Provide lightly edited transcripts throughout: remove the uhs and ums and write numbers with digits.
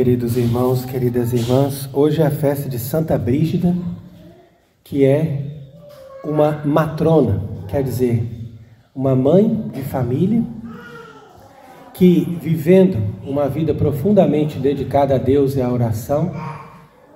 queridos irmãos, queridas irmãs. Hoje é a festa de Santa Brígida, que é uma matrona, quer dizer, uma mãe de família que, vivendo uma vida profundamente dedicada a Deus e à oração,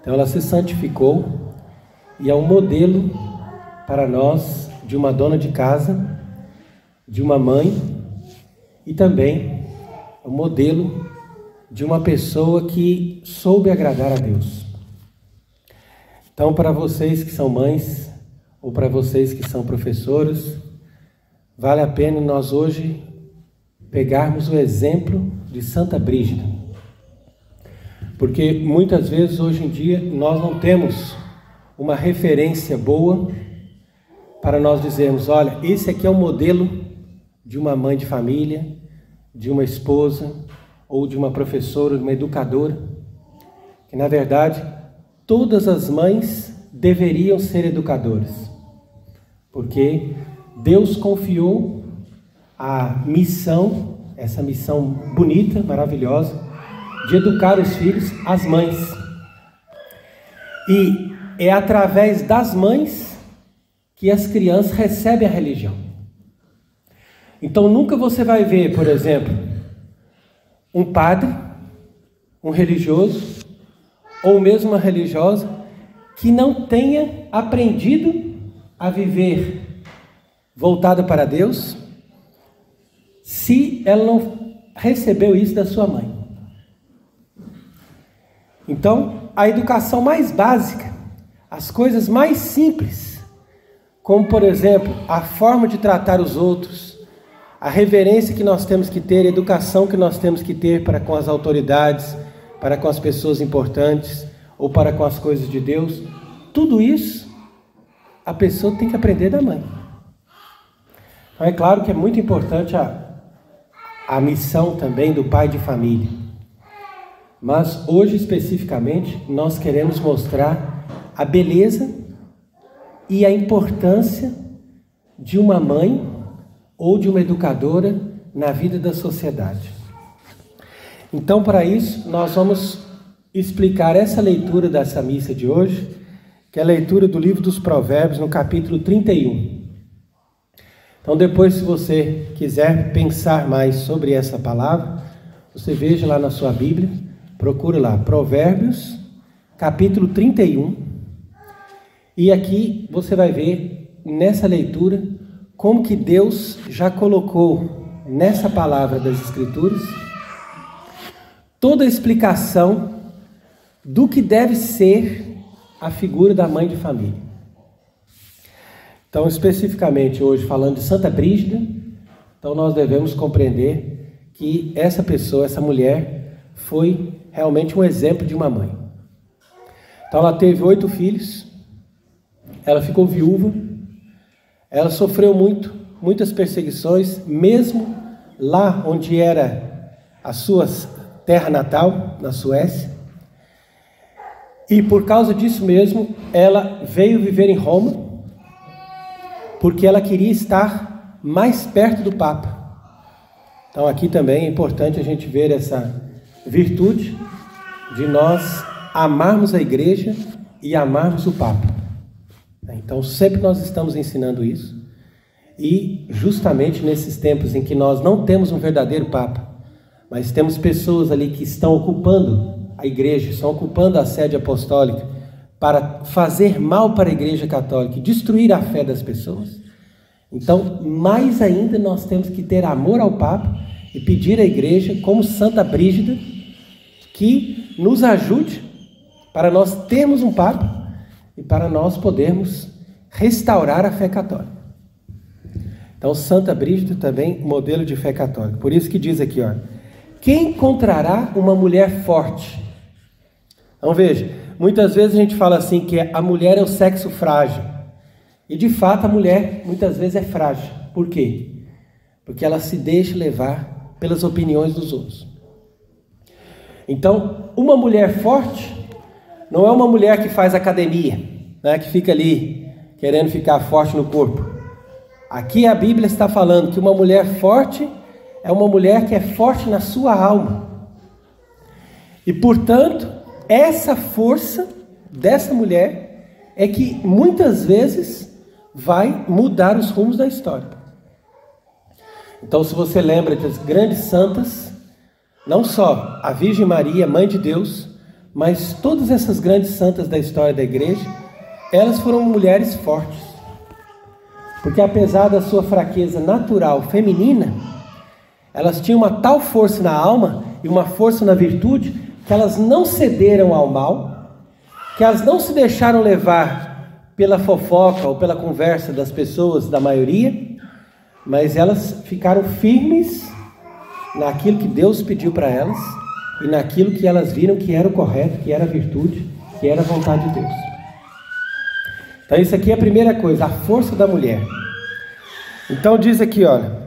então ela se santificou e é um modelo para nós de uma dona de casa, de uma mãe e também um modelo de uma pessoa que soube agradar a Deus. Então, para vocês que são mães ou para vocês que são professores, vale a pena nós hoje pegarmos o exemplo de Santa Brígida. Porque muitas vezes hoje em dia nós não temos uma referência boa para nós dizermos, olha, esse aqui é o modelo de uma mãe de família, de uma esposa, ou de uma professora, de uma educadora, que na verdade todas as mães deveriam ser educadoras, porque Deus confiou a missão, essa missão bonita, maravilhosa, de educar os filhos às mães. E é através das mães que as crianças recebem a religião. Então nunca você vai ver, por exemplo, um padre, um religioso, ou mesmo uma religiosa, que não tenha aprendido a viver voltada para Deus, se ela não recebeu isso da sua mãe. Então, a educação mais básica, as coisas mais simples, como por exemplo, a forma de tratar os outros, a reverência que nós temos que ter, a educação que nós temos que ter para com as autoridades, para com as pessoas importantes, ou para com as coisas de Deus, tudo isso a pessoa tem que aprender da mãe. Então é claro que é muito importante a missão também do pai de família. Mas hoje especificamente nós queremos mostrar a beleza e a importância de uma mãe ou de uma educadora na vida da sociedade. Então, para isso, nós vamos explicar essa leitura dessa missa de hoje, que é a leitura do livro dos Provérbios, no capítulo 31. Então, depois, se você quiser pensar mais sobre essa palavra, você veja lá na sua Bíblia, procura lá, Provérbios, capítulo 31, e aqui você vai ver, nessa leitura, como que Deus já colocou nessa palavra das Escrituras toda a explicação do que deve ser a figura da mãe de família. Então, especificamente hoje, falando de Santa Brígida, então nós devemos compreender que essa pessoa, essa mulher, foi realmente um exemplo de uma mãe. Então, ela teve 8 filhos, ela ficou viúva, ela sofreu muitas perseguições, mesmo lá onde era a sua terra natal, na Suécia. E por causa disso mesmo, ela veio viver em Roma, porque ela queria estar mais perto do Papa. Então aqui também é importante a gente ver essa virtude de nós amarmos a igreja e amarmos o Papa. Então sempre nós estamos ensinando isso, e justamente nesses tempos em que nós não temos um verdadeiro Papa, mas temos pessoas ali que estão ocupando a igreja, estão ocupando a sede apostólica para fazer mal para a igreja católica e destruir a fé das pessoas, então mais ainda nós temos que ter amor ao Papa e pedir à igreja, como Santa Brígida, que nos ajude para nós termos um Papa e para nós podermos restaurar a fé católica. Então, Santa Brígida também, modelo de fé católica. Por isso que diz aqui, ó, quem encontrará uma mulher forte? Então, veja, muitas vezes a gente fala assim, que a mulher é o sexo frágil. E, de fato, a mulher, muitas vezes, é frágil. Por quê? Porque ela se deixa levar pelas opiniões dos outros. Então, uma mulher forte não é uma mulher que faz academia, né, que fica ali querendo ficar forte no corpo. Aqui a Bíblia está falando que uma mulher forte é uma mulher que é forte na sua alma. E, portanto, essa força dessa mulher é que muitas vezes vai mudar os rumos da história. Então, se você lembra das grandes santas, não só a Virgem Maria, Mãe de Deus, mas todas essas grandes santas da história da igreja, elas foram mulheres fortes. Porque apesar da sua fraqueza natural feminina, elas tinham uma tal força na alma e uma força na virtude, que elas não cederam ao mal, que elas não se deixaram levar pela fofoca ou pela conversa das pessoas, da maioria, mas elas ficaram firmes naquilo que Deus pediu para elas e naquilo que elas viram que era o correto, que era a virtude, que era a vontade de Deus. Então isso aqui é a primeira coisa, a força da mulher. Então diz aqui, olha,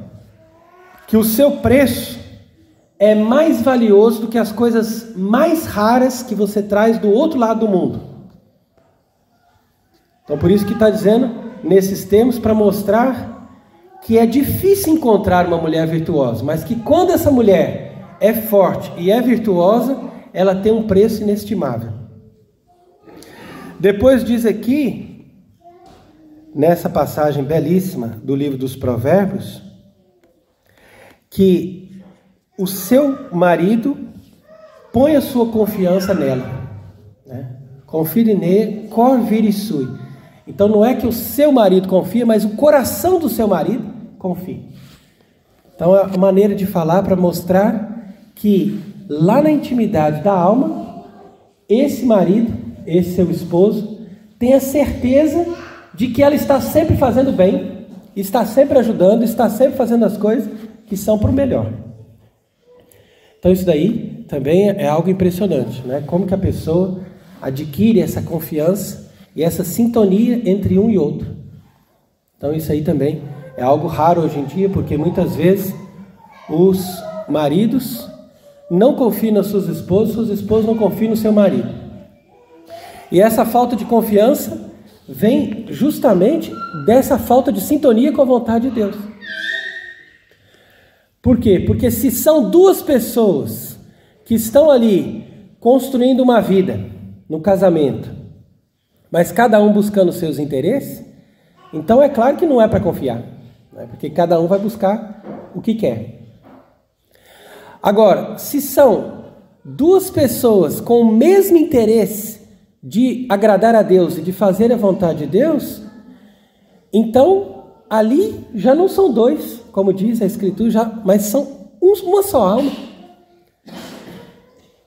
que o seu preço é mais valioso do que as coisas mais raras que você traz do outro lado do mundo. Então por isso que está dizendo nesses termos, para mostrar que é difícil encontrar uma mulher virtuosa, mas que quando essa mulher é forte e é virtuosa, ela tem um preço inestimável. Depois diz aqui, nessa passagem belíssima do livro dos Provérbios, que o seu marido põe a sua confiança nela, né? Confie nele, cor viri sui. Então não é que o seu marido confia, mas o coração do seu marido confia. Então é uma maneira de falar para mostrar que lá na intimidade da alma, esse marido, esse seu esposo, tem a certeza de que ela está sempre fazendo bem, está sempre ajudando, está sempre fazendo as coisas que são para o melhor. Então isso daí também é algo impressionante, né? Como que a pessoa adquire essa confiança e essa sintonia entre um e outro. Então isso aí também é algo raro hoje em dia, porque muitas vezes os maridos não confiam nas suas esposas não confiam no seu marido. E essa falta de confiança vem justamente dessa falta de sintonia com a vontade de Deus. Por quê? Porque se são duas pessoas que estão ali construindo uma vida no casamento, mas cada um buscando os seus interesses, então é claro que não é para confiar, né? Porque cada um vai buscar o que quer. Agora, se são duas pessoas com o mesmo interesse de agradar a Deus e de fazer a vontade de Deus, então ali já não são dois, como diz a Escritura, mas são uma só alma.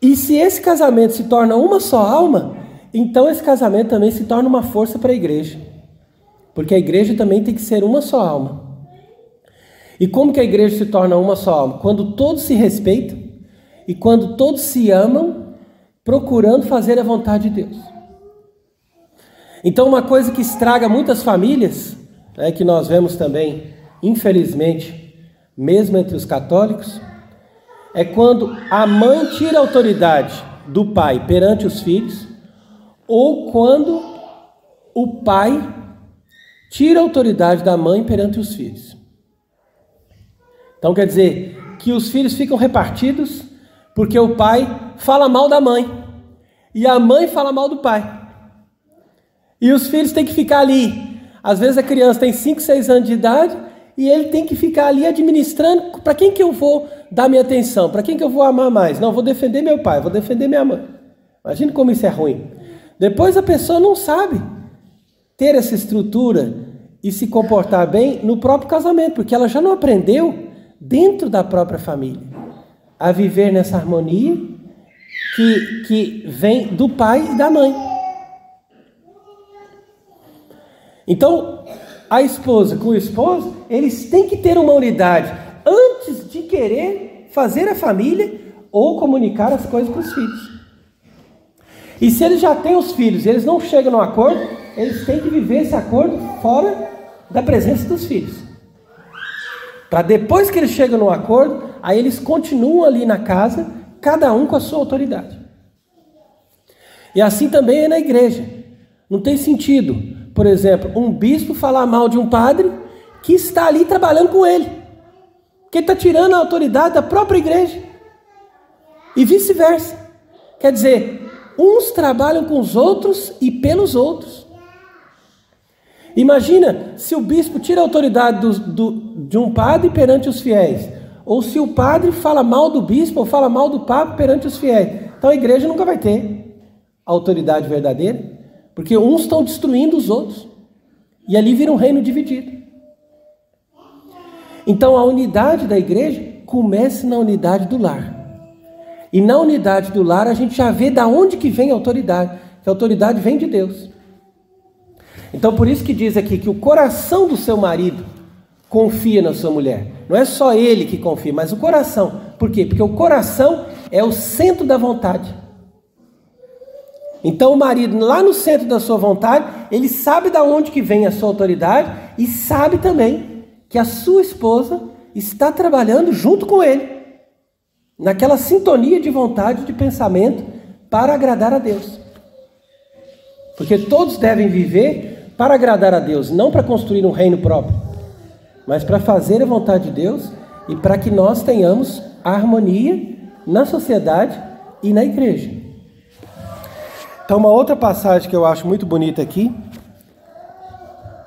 E se esse casamento se torna uma só alma, então esse casamento também se torna uma força para a igreja. Porque a igreja também tem que ser uma só alma. E como que a igreja se torna uma só alma? Quando todos se respeitam e quando todos se amam, procurando fazer a vontade de Deus. Então uma coisa que estraga muitas famílias, que nós vemos também, infelizmente, mesmo entre os católicos, é quando a mãe tira a autoridade do pai perante os filhos, ou quando o pai tira a autoridade da mãe perante os filhos. Então quer dizer que os filhos ficam repartidos porque o pai fala mal da mãe e a mãe fala mal do pai. E os filhos têm que ficar ali. Às vezes a criança tem 5, 6 anos de idade e ele tem que ficar ali administrando para quem que eu vou dar minha atenção, para quem que eu vou amar mais. Não, vou defender meu pai, vou defender minha mãe. Imagina como isso é ruim. Depois a pessoa não sabe ter essa estrutura e se comportar bem no próprio casamento, porque ela já não aprendeu dentro da própria família a viver nessa harmonia que vem do pai e da mãe. Então, a esposa com o esposo, eles têm que ter uma unidade antes de querer fazer a família ou comunicar as coisas para os filhos. E se eles já têm os filhos e eles não chegam num acordo, eles têm que viver esse acordo fora da presença dos filhos. Para depois que eles chegam num acordo, aí eles continuam ali na casa, cada um com a sua autoridade. E assim também é na igreja. Não tem sentido, por exemplo, um bispo falar mal de um padre que está ali trabalhando com ele, que está tirando a autoridade da própria igreja. E vice-versa. Quer dizer, uns trabalham com os outros e pelos outros. Imagina se o bispo tira a autoridade de um padre perante os fiéis, ou se o padre fala mal do bispo ou fala mal do papa perante os fiéis. Então a igreja nunca vai ter autoridade verdadeira, porque uns estão destruindo os outros, e ali vira um reino dividido. Então a unidade da igreja começa na unidade do lar. E na unidade do lar a gente já vê da onde que vem a autoridade, que a autoridade vem de Deus. Então por isso que diz aqui que o coração do seu marido confia na sua mulher. Não é só ele que confia, mas o coração. Por quê? Porque o coração é o centro da vontade. Então o marido, lá no centro da sua vontade, ele sabe da onde que vem a sua autoridade e sabe também que a sua esposa está trabalhando junto com ele, naquela sintonia de vontade, de pensamento, para agradar a Deus. Porque todos devem viver para agradar a Deus, não para construir um reino próprio, mas para fazer a vontade de Deus e para que nós tenhamos harmonia na sociedade e na igreja. Então, uma outra passagem que eu acho muito bonita aqui,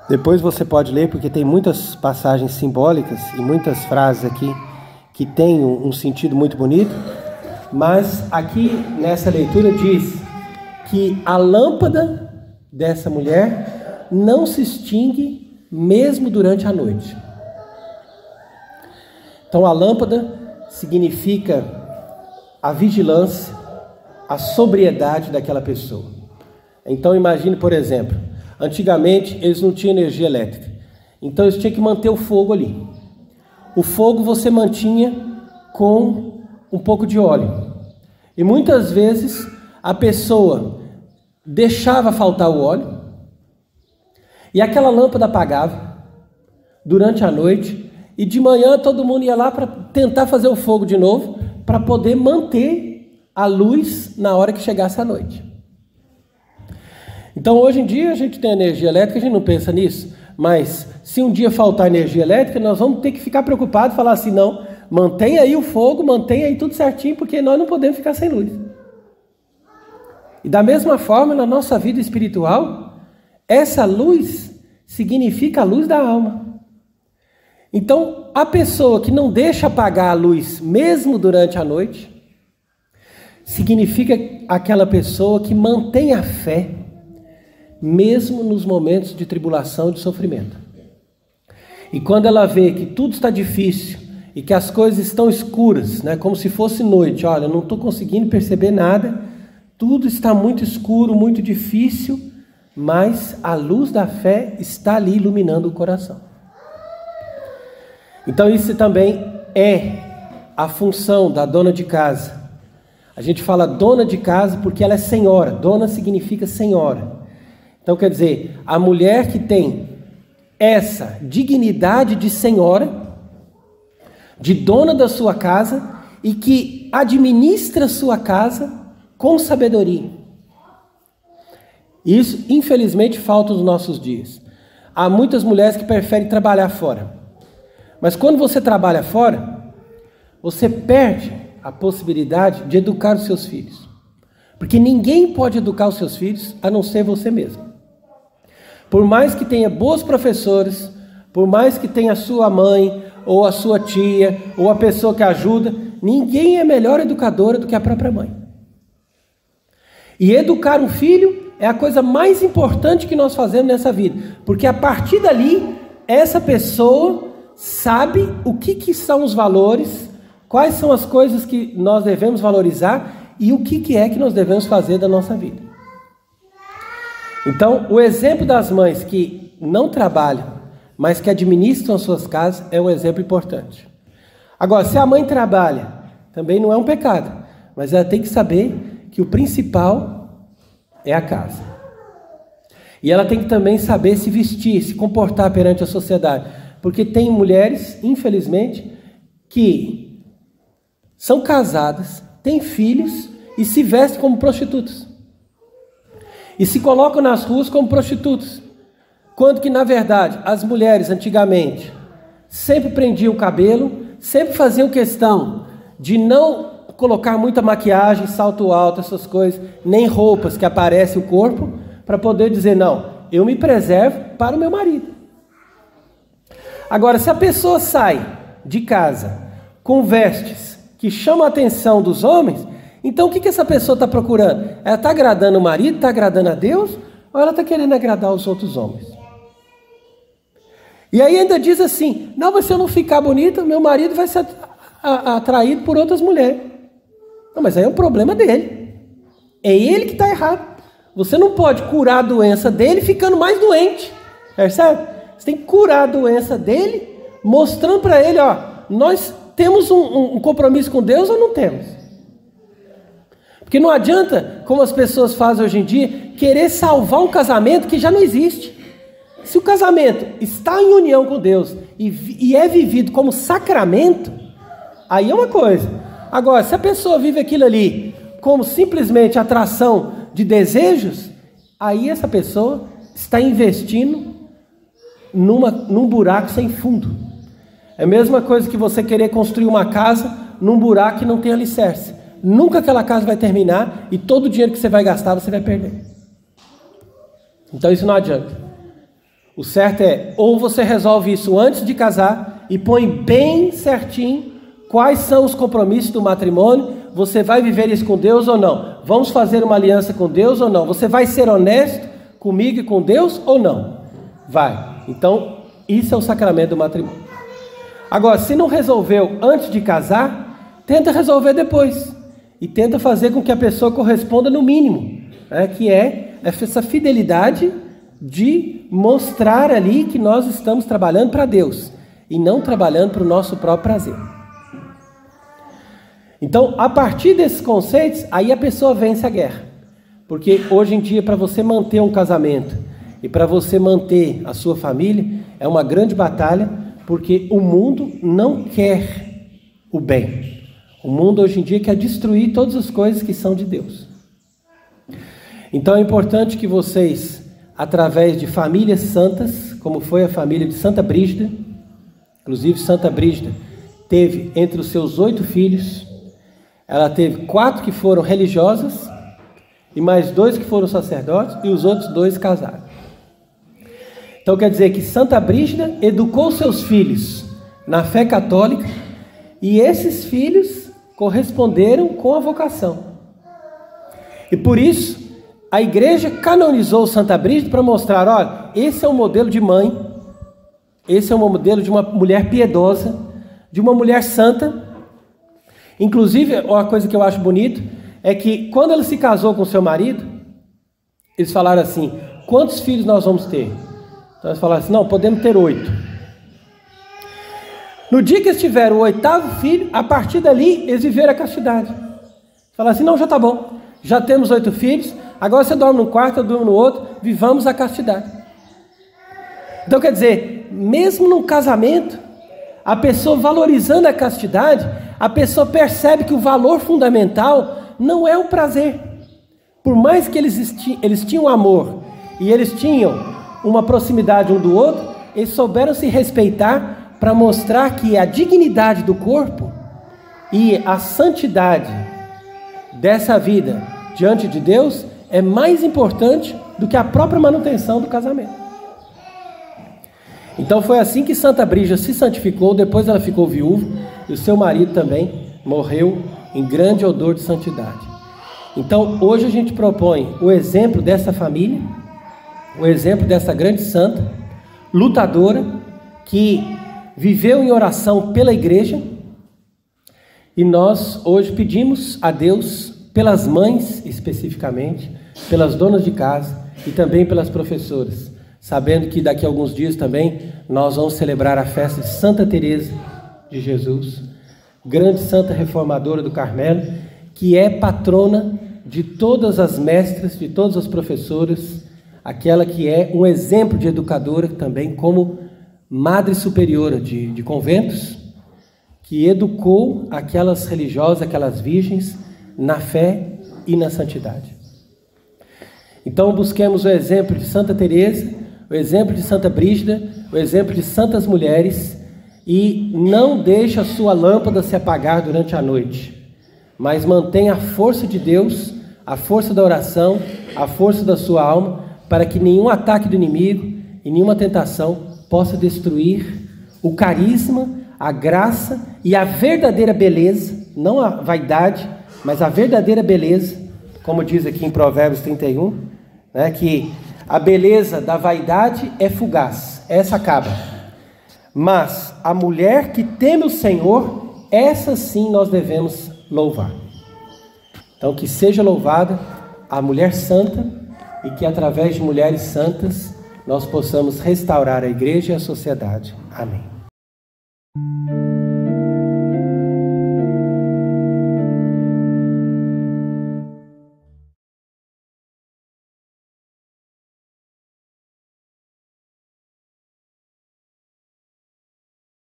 depois você pode ler, porque tem muitas passagens simbólicas e muitas frases aqui que têm um sentido muito bonito, mas aqui nessa leitura diz que a lâmpada dessa mulher não se extingue mesmo durante a noite. Então a lâmpada significa a vigilância, a sobriedade daquela pessoa. Então imagine, por exemplo, antigamente eles não tinham energia elétrica, então eles tinham que manter o fogo ali. O fogo você mantinha com um pouco de óleo, e muitas vezes a pessoa deixava faltar o óleo, e aquela lâmpada apagava durante a noite, e de manhã todo mundo ia lá para tentar fazer o fogo de novo, para poder manter a luz na hora que chegasse a noite. Então hoje em dia a gente tem energia elétrica, a gente não pensa nisso, mas se um dia faltar energia elétrica, nós vamos ter que ficar preocupados e falar assim, não, mantenha aí o fogo, mantenha aí tudo certinho, porque nós não podemos ficar sem luz. E da mesma forma, na nossa vida espiritual, essa luz significa a luz da alma. Então, a pessoa que não deixa apagar a luz mesmo durante a noite, significa aquela pessoa que mantém a fé mesmo nos momentos de tribulação e de sofrimento. E quando ela vê que tudo está difícil e que as coisas estão escuras, né, como se fosse noite, olha, não estou conseguindo perceber nada, tudo está muito escuro, muito difícil, mas a luz da fé está ali iluminando o coração. Então isso também é a função da dona de casa. A gente fala dona de casa porque ela é senhora. Dona significa senhora. Então quer dizer, a mulher que tem essa dignidade de senhora, de dona da sua casa e que administra sua casa com sabedoria. Isso, infelizmente, falta nos nossos dias. Há muitas mulheres que preferem trabalhar fora. Mas quando você trabalha fora, você perde a possibilidade de educar os seus filhos. Porque ninguém pode educar os seus filhos a não ser você mesmo. Por mais que tenha bons professores, por mais que tenha a sua mãe, ou a sua tia, ou a pessoa que ajuda, ninguém é melhor educadora do que a própria mãe. E educar um filho é a coisa mais importante que nós fazemos nessa vida. Porque a partir dali, essa pessoa sabe o que são os valores, quais são as coisas que nós devemos valorizar e o que é que nós devemos fazer da nossa vida. Então, o exemplo das mães que não trabalham, mas que administram as suas casas, é um exemplo importante. Agora, se a mãe trabalha, também não é um pecado, mas ela tem que saber que o principal é a casa. E ela tem que também saber se vestir, se comportar perante a sociedade. Porque tem mulheres, infelizmente, que são casadas, têm filhos e se vestem como prostitutas. E se colocam nas ruas como prostitutas. Quando que, na verdade, as mulheres antigamente sempre prendiam o cabelo, sempre faziam questão de não colocar muita maquiagem, salto alto, essas coisas, nem roupas que aparecem o corpo, para poder dizer, não, eu me preservo para o meu marido. Agora, se a pessoa sai de casa com vestes que chamam a atenção dos homens, então o que essa pessoa está procurando? Ela está agradando o marido, está agradando a Deus, ou ela está querendo agradar os outros homens? E aí ainda diz assim, não, mas se eu não ficar bonita, meu marido vai ser atraído por outras mulheres. Não, mas aí é um problema dele. É ele que está errado. Você não pode curar a doença dele ficando mais doente. Percebe? Você tem que curar a doença dele, mostrando para ele, ó, nós temos um compromisso com Deus ou não temos? Porque não adianta, como as pessoas fazem hoje em dia, querer salvar um casamento que já não existe. Se o casamento está em união com Deus e é vivido como sacramento, aí é uma coisa. Agora, se a pessoa vive aquilo ali como simplesmente atração de desejos, aí essa pessoa está investindo num buraco sem fundo. É a mesma coisa que você querer construir uma casa num buraco que não tem alicerce. Nunca aquela casa vai terminar e todo o dinheiro que você vai gastar você vai perder. Então isso não adianta. O certo é, ou você resolve isso antes de casar e põe bem certinho quais são os compromissos do matrimônio, você vai viver isso com Deus ou não? Vamos fazer uma aliança com Deus ou não? Você vai ser honesto comigo e com Deus ou não? Vai. Então, isso é o sacramento do matrimônio. Agora, se não resolveu antes de casar, tenta resolver depois. E tenta fazer com que a pessoa corresponda no mínimo, né? Que é essa fidelidade de mostrar ali que nós estamos trabalhando para Deus e não trabalhando para o nosso próprio prazer. Então, a partir desses conceitos, aí a pessoa vence a guerra. Porque hoje em dia, para você manter um casamento e para você manter a sua família, é uma grande batalha, porque o mundo não quer o bem. O mundo hoje em dia quer destruir todas as coisas que são de Deus. Então é importante que vocês, através de famílias santas, como foi a família de Santa Brígida, inclusive Santa Brígida teve entre os seus 8 filhos, ela teve 4 que foram religiosas, e mais 2 que foram sacerdotes, e os outros 2 casaram. Então quer dizer que Santa Brígida educou seus filhos na fé católica, e esses filhos corresponderam com a vocação. E por isso, a igreja canonizou Santa Brígida para mostrar, olha, esse é um modelo de mãe, esse é um modelo de uma mulher piedosa, de uma mulher santa. Inclusive, uma coisa que eu acho bonito é que quando ela se casou com seu marido, eles falaram assim, quantos filhos nós vamos ter? Então eles falaram assim, não, podemos ter 8. No dia que eles tiveram o 8º filho, a partir dali eles viveram a castidade. Falaram assim, não, já está bom, já temos 8 filhos, agora você dorme num quarto, eu durmo no outro, vivamos a castidade. Então quer dizer, mesmo num casamento, a pessoa valorizando a castidade, a pessoa percebe que o valor fundamental não é o prazer. Por mais que eles tinham amor e eles tinham uma proximidade um do outro, eles souberam se respeitar para mostrar que a dignidade do corpo e a santidade dessa vida diante de Deus é mais importante do que a própria manutenção do casamento. Então foi assim que Santa Brígida se santificou, depois ela ficou viúva e o seu marido também morreu em grande odor de santidade. Então hoje a gente propõe o exemplo dessa família, o exemplo dessa grande santa, lutadora, que viveu em oração pela igreja, e nós hoje pedimos a Deus, pelas mães especificamente, pelas donas de casa e também pelas professoras, sabendo que daqui a alguns dias também nós vamos celebrar a festa de Santa Teresa de Jesus, grande santa reformadora do Carmelo, que é patrona de todas as mestras, de todas as professoras, aquela que é um exemplo de educadora também, como madre superiora de conventos, que educou aquelas religiosas, aquelas virgens, na fé e na santidade. Então busquemos o exemplo de Santa Teresa, o exemplo de Santa Brígida, o exemplo de santas mulheres, e não deixe a sua lâmpada se apagar durante a noite. mas mantenha a força de Deus, a força da oração, a força da sua alma, para que nenhum ataque do inimigo e nenhuma tentação possa destruir o carisma, a graça e a verdadeira beleza, não a vaidade, mas a verdadeira beleza, como diz aqui em Provérbios 31, né, que a beleza da vaidade é fugaz, essa acaba. Mas a mulher que teme o Senhor, essa sim nós devemos louvar. Então que seja louvada a mulher santa e que através de mulheres santas nós possamos restaurar a igreja e a sociedade. Amém.